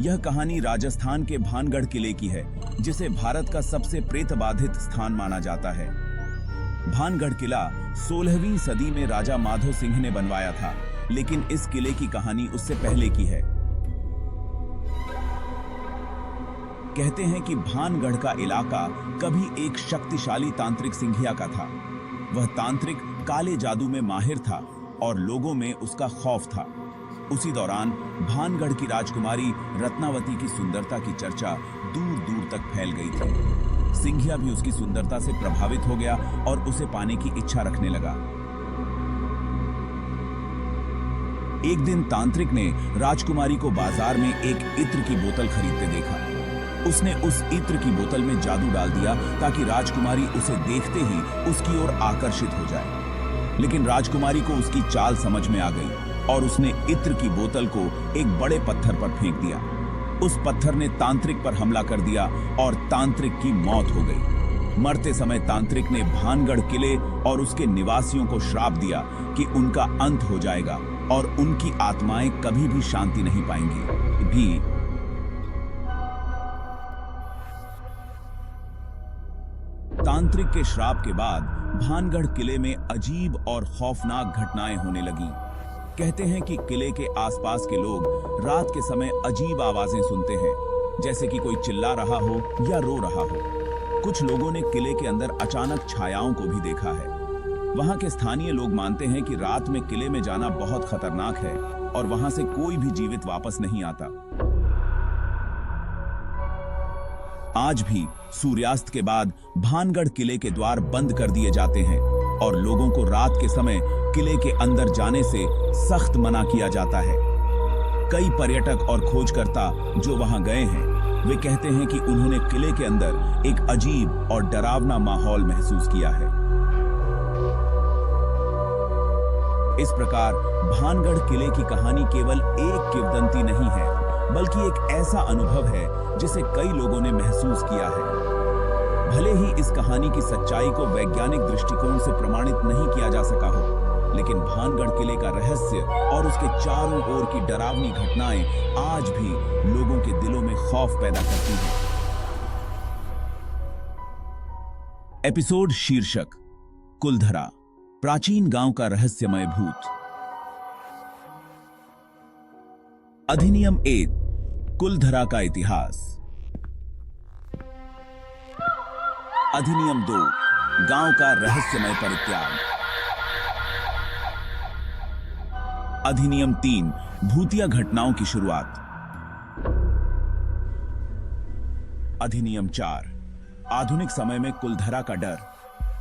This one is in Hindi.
यह कहानी राजस्थान के भानगढ़ किले की है, जिसे भारत का सबसे प्रेत बाधित स्थान माना जाता है। भानगढ़ किला 16वीं सदी में राजा माधो सिंह ने बनवाया था, लेकिन इस किले की कहानी उससे पहले की है। कहते हैं कि भानगढ़ का इलाका कभी एक शक्तिशाली तांत्रिक सिंघिया का था। वह तांत्रिक काले जादू में माहिर था और लोगों में उसका खौफ था। उसी दौरान भानगढ़ की राजकुमारी रत्नावती की सुंदरता की चर्चा दूर दूर तक फैल गई थी। सिंघिया भी उसकी सुंदरता से प्रभावित हो गया और उसे पाने की इच्छा रखने लगा। एक दिन तांत्रिक ने राजकुमारी को बाजार में एक इत्र की बोतल खरीदते देखा। उसने उस इत्र की बोतल में जादू डाल दिया ताकि राजकुमारी उसे देखते ही उसकी ओर आकर्षित हो जाए। लेकिन राजकुमारी को उसकी चाल समझ में आ गई और उसने इत्र की बोतल को एक बड़े पत्थर पर फेंक दिया। उस पत्थर ने तांत्रिक पर हमला कर दिया और तांत्रिक की मौत हो गई। मरते समय तांत्रिक ने भानगढ़ किले और उसके निवासियों को श्राप दिया कि उनका अंत हो जाएगा और उनकी आत्माएं कभी भी शांति नहीं पाएंगी। तांत्रिक के श्राप के बाद भानगढ़ किले में अजीब और खौफनाक घटनाएं होने लगीं। कहते हैं कि किले के आसपास के लोग रात के समय अजीब आवाजें सुनते हैं, जैसे कि कोई चिल्ला रहा हो या रो रहा हो। कुछ लोगों ने किले के अंदर अचानक छायाओं को भी देखा है। वहां के स्थानीय लोग मानते हैं कि रात में किले में जाना बहुत खतरनाक है और वहां से कोई भी जीवित वापस नहीं आता। आज भी सूर्यास्त के बाद भानगढ़ किले के द्वार बंद कर दिए जाते हैं और लोगों को रात के समय किले के अंदर जाने से सख्त मना किया जाता है। कई पर्यटक और खोजकर्ता जो वहां गए हैं, वे कहते हैं कि उन्होंने किले के अंदर एक अजीब और डरावना माहौल महसूस किया है। इस प्रकार भानगढ़ किले की कहानी केवल एक किंवदंती नहीं है, बल्कि एक ऐसा अनुभव है जिसे कई लोगों ने महसूस किया है। भले ही इस कहानी की सच्चाई को वैज्ञानिक दृष्टिकोण से प्रमाणित नहीं किया जा सका हो, लेकिन भानगढ़ किले का रहस्य और उसके चारों ओर की डरावनी घटनाएं आज भी लोगों के दिलों में खौफ पैदा करती हैं। एपिसोड शीर्षक कुलधरा, प्राचीन गांव का रहस्यमय भूत। अधिनियम 1, कुलधरा का इतिहास। अधिनियम 2, गांव का रहस्यमय परित्याग। अधिनियम 3, भूतिया घटनाओं की शुरुआत। अधिनियम 4, आधुनिक समय में कुलधरा का डर।